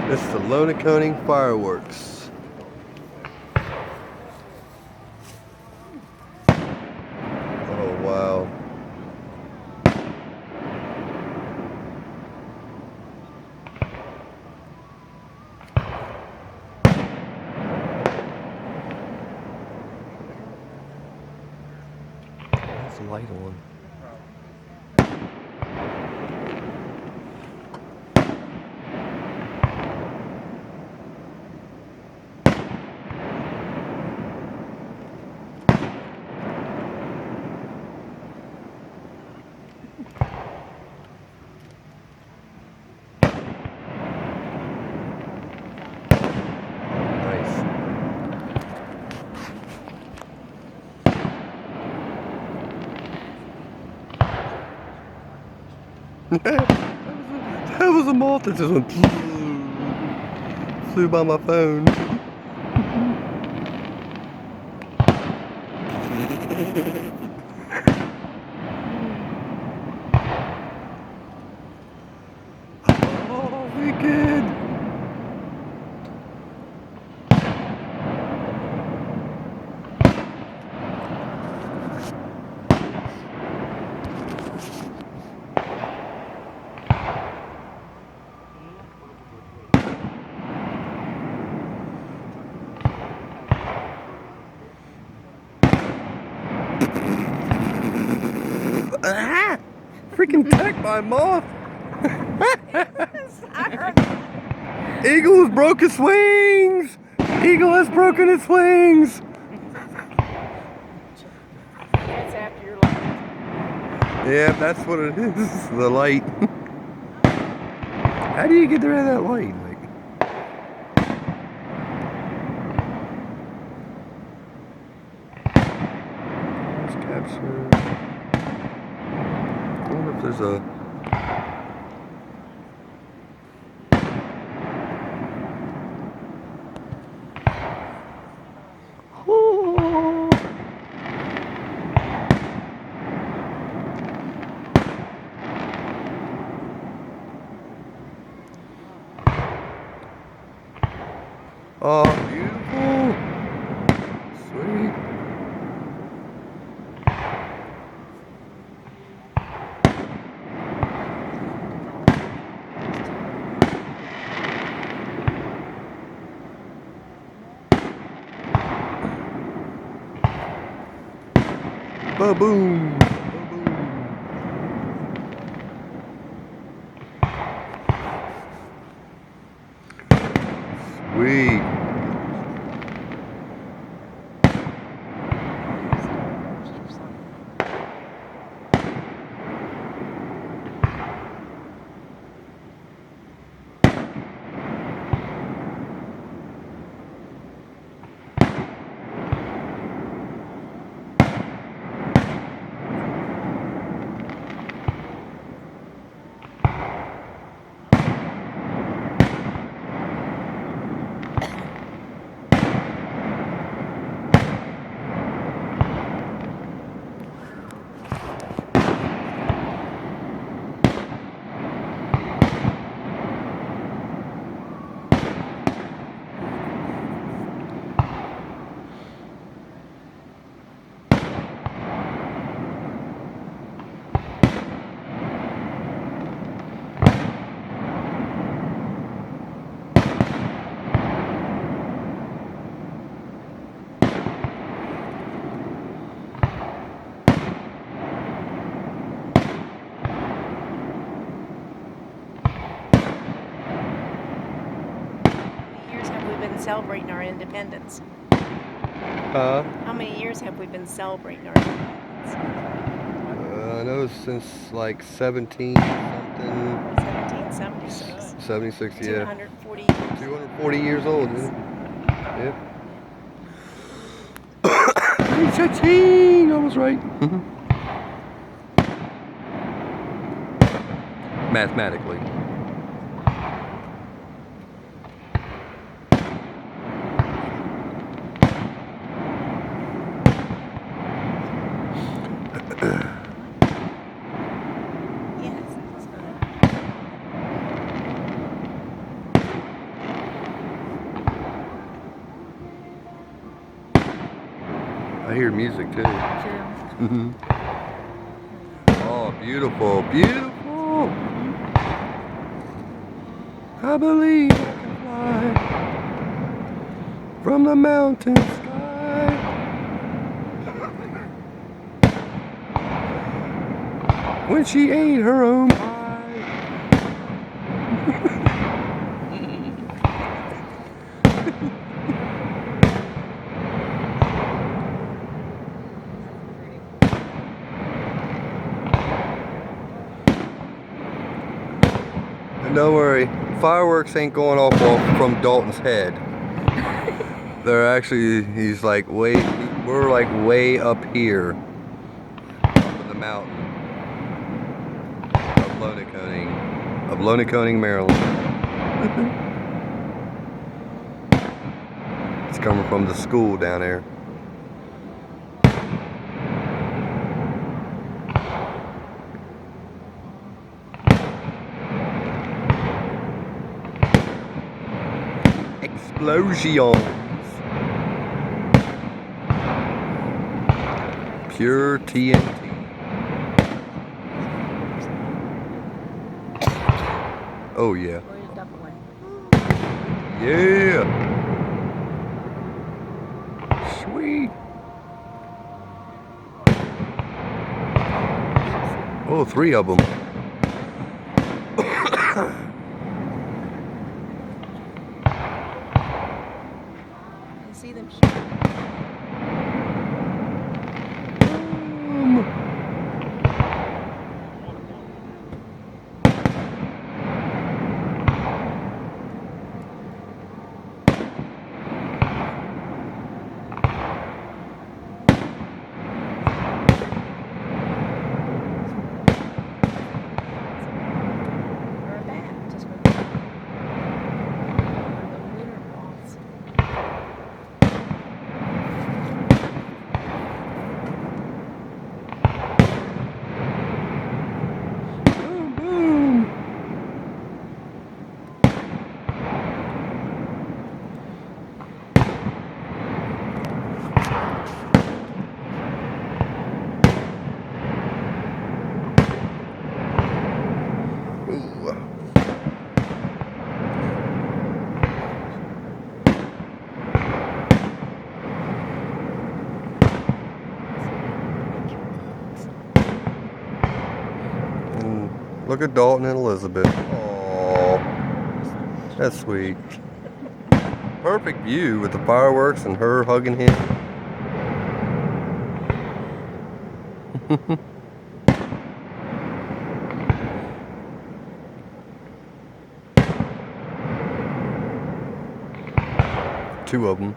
It's the Loniconing fireworks. Oh wow. There's a light on. That was a moth that just went flew by my phone. Oh, we good. Ah! Freaking attacked by a moth. Eagle has broke his wings. Eagle has broken his wings. That's after your light. Yeah, that's what it is. The light. How do you get rid of that light? Let's capture. I wonder if there's a. Oh, beautiful. Sweet. Ba-boom. Sweet. Celebrating our independence. How many years have we been celebrating our independence? I know since like 17 something. 1776. 76, yeah. 240 years. 240 years old, isn't it? Yep. Cha-ching! I was right. Mathematically. hear music too. True. Oh, beautiful, beautiful. I believe I can fly from the mountain sky. When she ate her own pie. And don't worry, fireworks ain't going off from Dalton's head. They're actually, we're like way up here, up in the mountain of Loniconing, Maryland. It's coming from the school down there. Explosions. Pure TNT. Oh yeah. Yeah. Sweet. Oh, 3 of them. You see them shoot. Or a bat, just with the winter moths. Boom, boom. Ooh. Look at Dalton and Elizabeth. Aww. That's sweet. Perfect view with the fireworks and her hugging him. Two of them.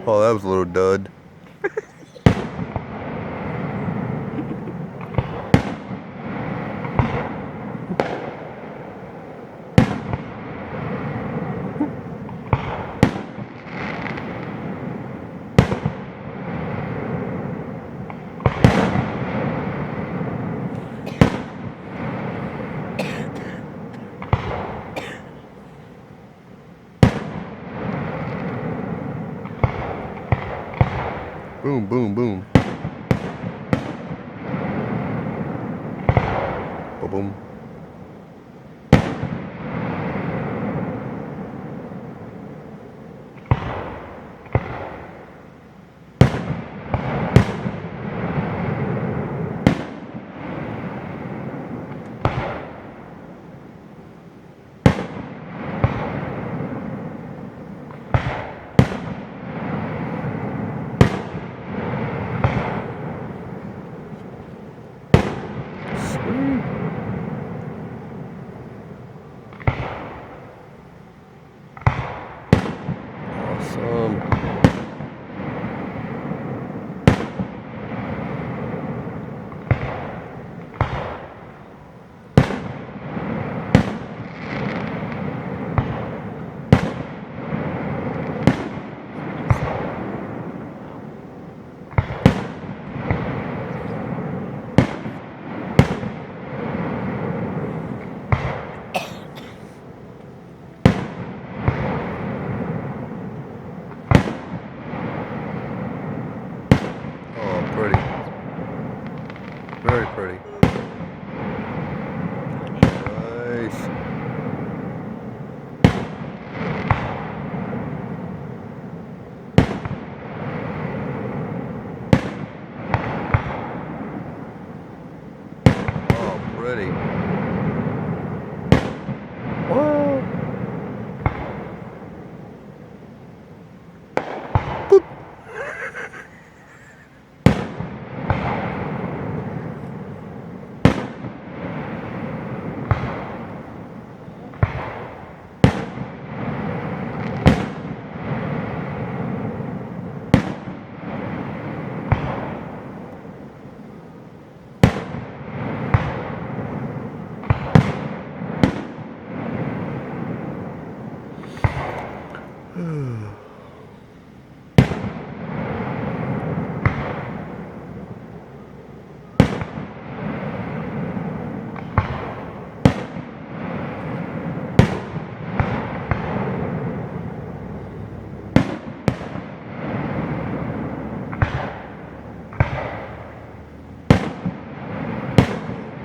Oh, that was a little dud. Boom, boom, boom. Boom. Awesome. Pretty. Very pretty. Nice. Oh, pretty. Whoa. Boop.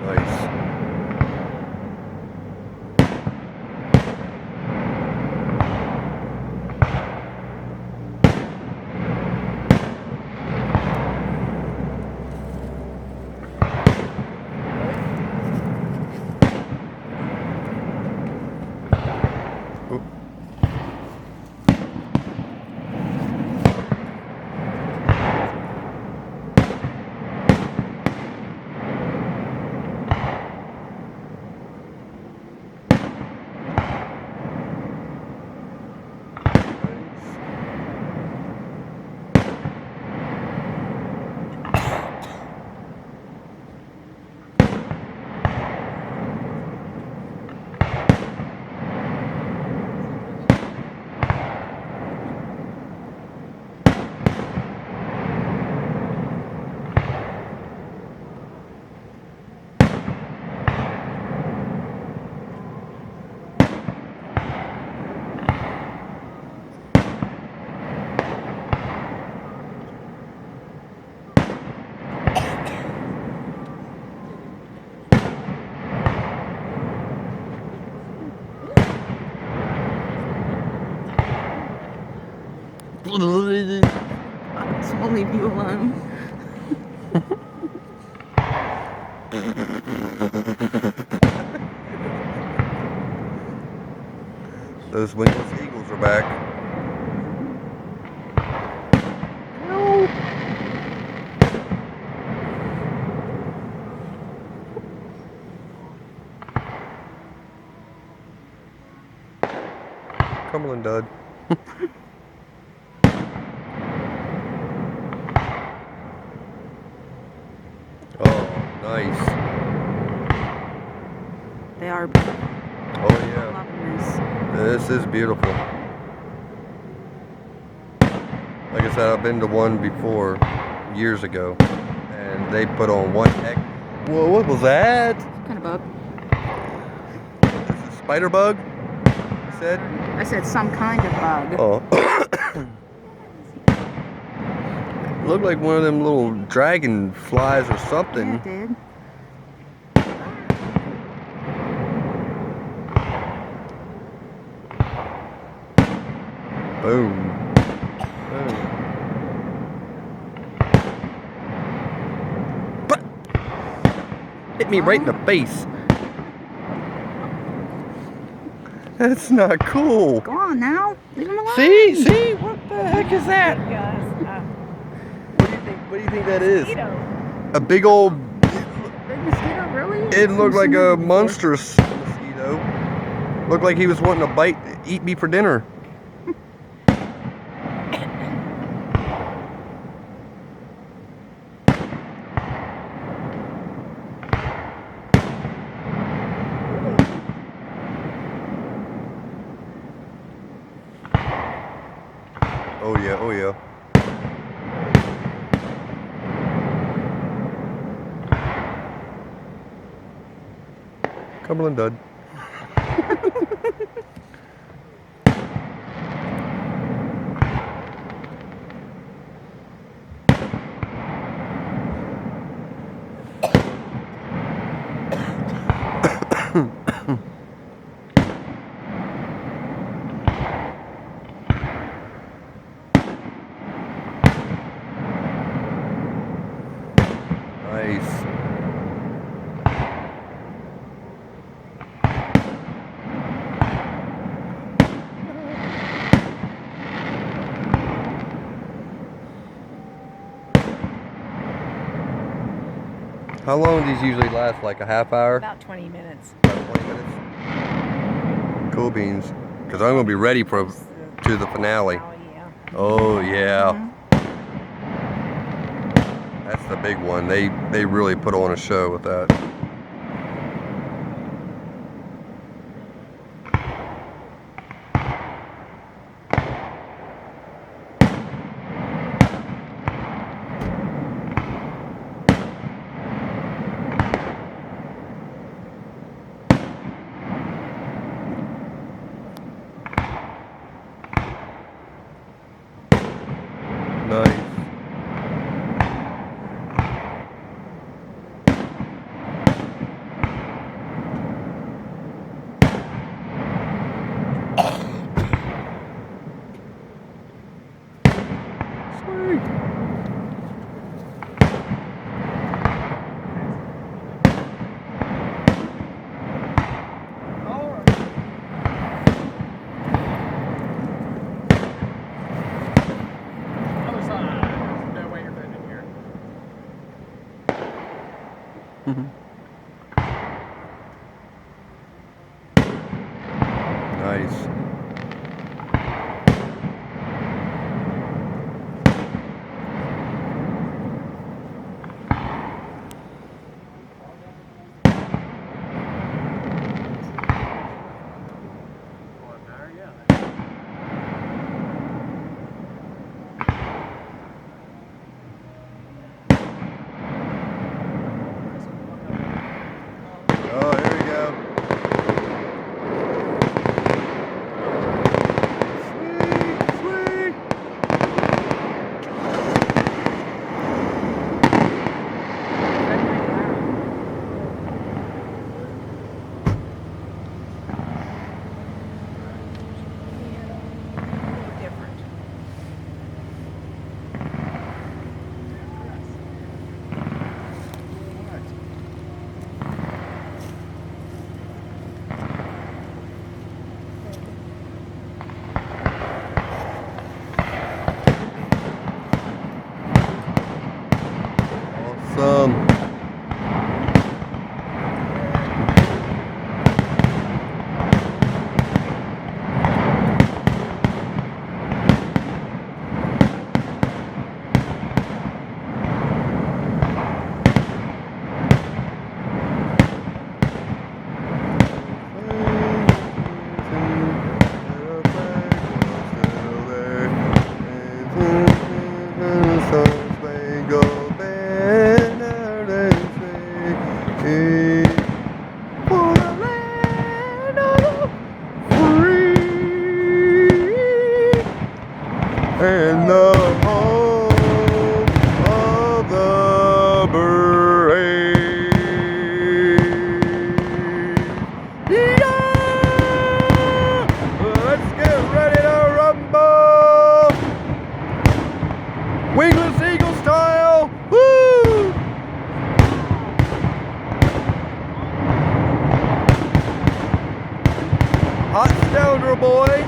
Nice. Oop. So we'll leave you alone. Those wingless eagles are back. No. Cumberland dud. Oh, nice. They are beautiful. Oh yeah. Loving this. This is beautiful. Like I said, I've been to one before, years ago, and they put on one heck. Whoa, what was that? What kind of bug? This is a spider bug, you said? I said some kind of bug. Oh. Looked like one of them little dragonflies or something. Yeah, it did. Boom. Boom. But hit me right in the face. That's not cool. Go on now. Leave him alone. See, what the heck is that? What do you think that is? Mosquito. A big old. Big mosquito, really? It looked like a monstrous mosquito. Looked like he was wanting to eat me for dinner. Oh yeah, oh yeah. Cumberland dud. Nice. How long do these usually last? Like a half hour? About 20 minutes. About 20 minutes? Cool beans. Because I'm going to be ready to the finale. Oh yeah. That's the big one. They really put on a show with that. Nice. Sweet. Nice. Oh, here we go. Sweet, sweet. Different. Awesome. And the home of the brave. Yeah! Let's get ready to rumble! Wingless Eagle style! Woo! Hot scoundrel boy!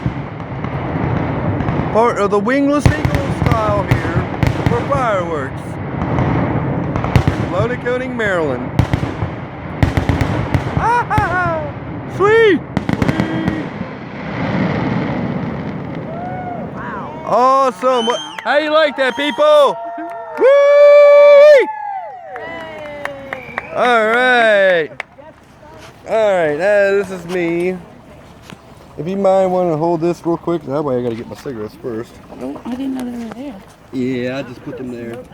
Part of the Wingless Eagle style here for fireworks. Loniconing, Maryland. Awesome. How you like that, people? Woo! All right. All right. This is me. If you mind wanting to hold this real quick, that way I got to get my cigarettes first. Oh, I didn't know they were there. Yeah, I just put them there. All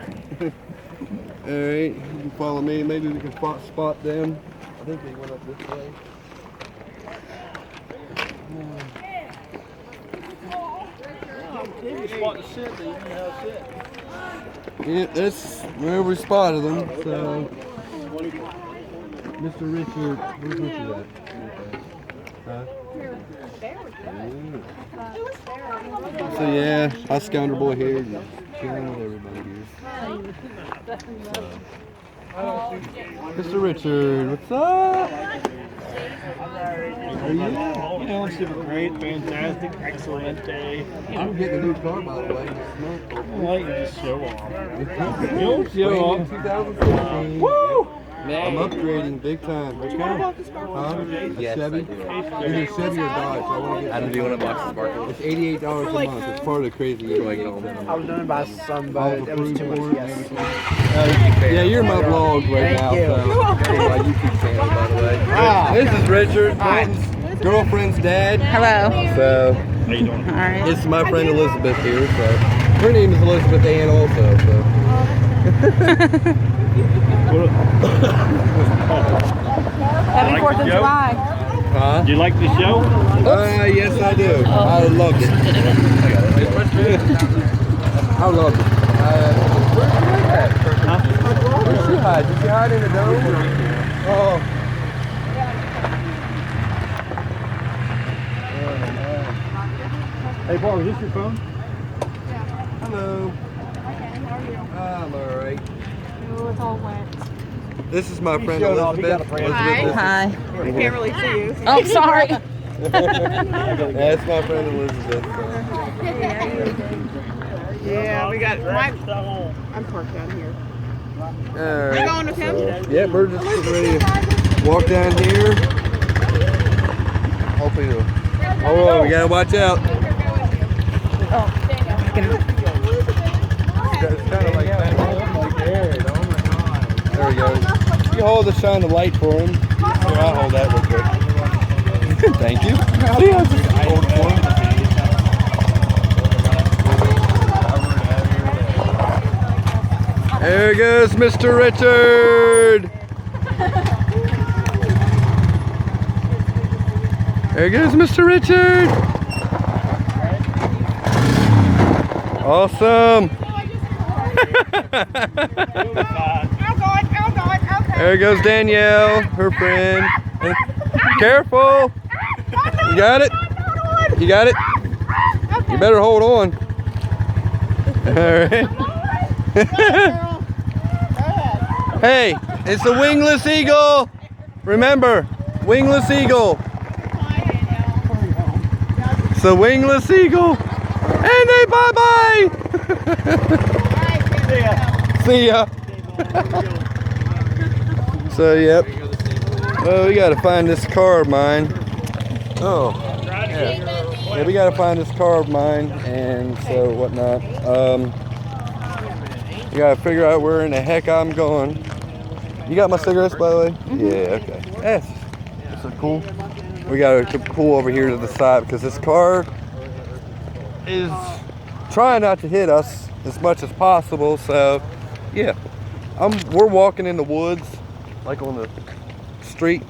right. You can follow me. Maybe we can spot them. I think they went up this way. Yeah, that's where we spotted them. So, Mr. Richard, where's Richard at? Huh? So yeah, I Scoundrel Boy here, just chilling with everybody here. Mr. Richard, what's up? How are you? You know, super great, fantastic, excellent day. I'm getting a new car, by the way. I'm letting you just show off. You'll show off. 2016. Woo! I'm upgrading big time. Which kind? Huh? Yes, Chevy? I do. Either Chevy or Dodge. So I want to get. Adam, do you want a box of sparkles? It's $88 a month. It's part of the crazy. I was done by some, All but the it was food too for much. it and everything. Yeah, you're in my vlog right now. you. So. My YouTube channel, by the way. This is Richard, Dalton's girlfriend's dad. Hello. So How you doing? All right. it's my friend Elizabeth here. So her name is Elizabeth Ann also. So. Happy Like 4th the of joke? July. Huh? Do you like the show? Yes, I do. I loved it. I loved it. Where'd she hide? Did she hide in the dome? Oh. Hey, Paul, is this your phone? Hello. I'm alright. Oh, it's all wet. This is my friend showed off. He got Elizabeth. a brand Elizabeth, Hi. this Can't really see you. Oh, sorry. That's my friend Elizabeth. Yeah, we got I'm parked down here. Alright. You going with him? Yeah, we're just getting ready to walk down here. Hopefully it'll. Oh, we gotta watch out. It's kind of like that. There we go. You hold to shine the light for him. Here, I'll hold that real quick. Thank you. See, I'll just hold it for him. There goes Mr. Richard. There goes Mr. Richard. Awesome. There goes Danielle, her friend. Careful. You got it? You got it? You better hold on. All right. Hey, it's a wingless eagle. Remember, wingless eagle. It's a wingless eagle. And they bye-bye. See ya. So, yep. Well, we gotta find this car of mine. Oh. Yeah, we gotta find this car of mine and so whatnot. You gotta figure out where in the heck I'm going. You got my cigarettes, by the way? Yeah, okay. Yes. This is cool. We gotta pull over here to the side because this car is trying not to hit us as much as possible. So, yeah. We're walking in the woods, like on the street,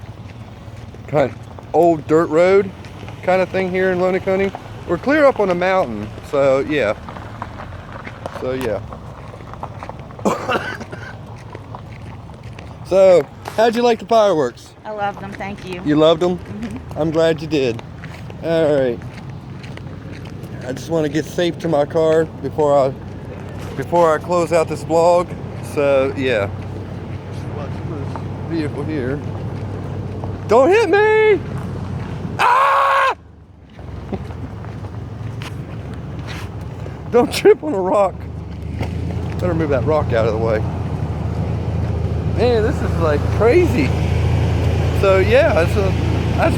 kind of old dirt road kind of thing here in Loniconing. We're clear up on a mountain, so yeah. So, how'd you like the fireworks? I love them, thank you. You loved them? I'm glad you did. All right. I just want to get safe to my car before I close out this vlog. So yeah. Watch this vehicle here. Don't hit me! Ah! Don't trip on a rock. Better move that rock out of the way. Man, this is like crazy. So yeah, that's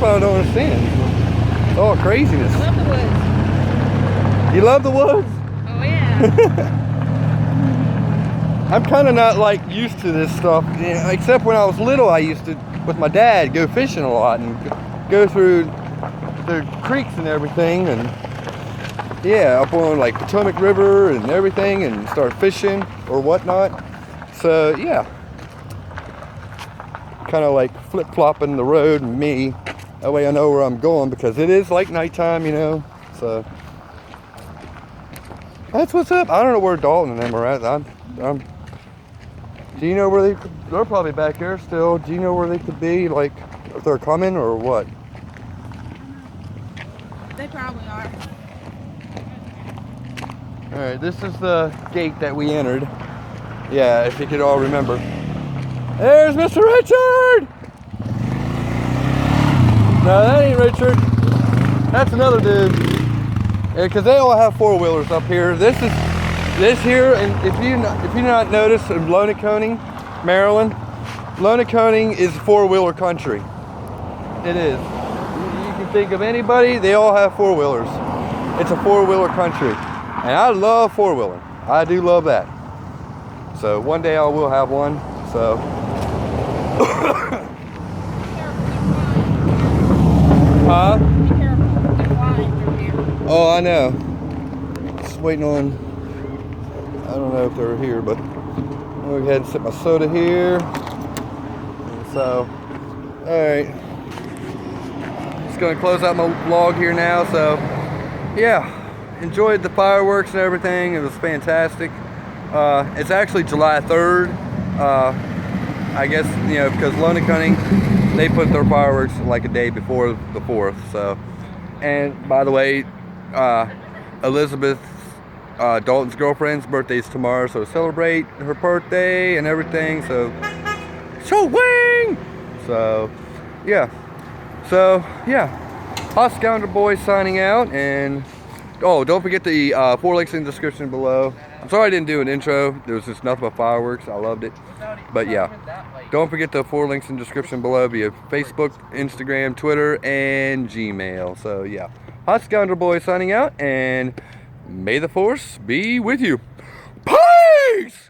what I don't understand. It's all craziness. I love the woods. You love the woods? Oh I'm kind of not like used to this stuff, you know, except when I was little. I used to, with my dad, go fishing a lot and go through the creeks and everything, and yeah, up on like Potomac River and everything, and start fishing or whatnot. So yeah, kind of like flip-flopping the road and me. That way I know where I'm going, because it is like nighttime, you know. So that's what's up. I don't know where Dalton and them are at. Do you know where they're probably back there still. Do you know where they could be, like if they're coming or what? They probably are. All right, this is the gate that we entered. Yeah, if you could all remember. There's Mr. Richard! No, that ain't Richard. That's another dude. Because they all have four-wheelers up here. This here, and if you not notice, in Loniconing, Maryland, Loniconing is four-wheeler country. It is. You can think of anybody, they all have four-wheelers. It's a four-wheeler country. And I love four-wheeling. I do love that. So one day I will have one. So huh? Be careful. They're flying through here. Oh, I know. Just waiting on, I don't know if they're here, but I'm gonna go ahead and set my soda here. And so, alright. Just gonna close out my vlog here now. So yeah, enjoyed the fireworks and everything. It was fantastic. It's actually July 3rd. I guess, you know, because Loniconing, they put their fireworks like a day before the 4th. So, and by the way, Elizabeth, Dalton's girlfriend's birthday is tomorrow, so celebrate her birthday and everything. So, wing. So yeah, Hot Scoundrel Boy signing out. And oh, don't forget the 4 links in the description below. I'm sorry I didn't do an intro. There was just nothing but fireworks. I loved it. But yeah, don't forget the 4 links in the description below via Facebook, Instagram, Twitter, and Gmail. So yeah, Hot Scoundrel Boy signing out, and may the force be with you. Peace!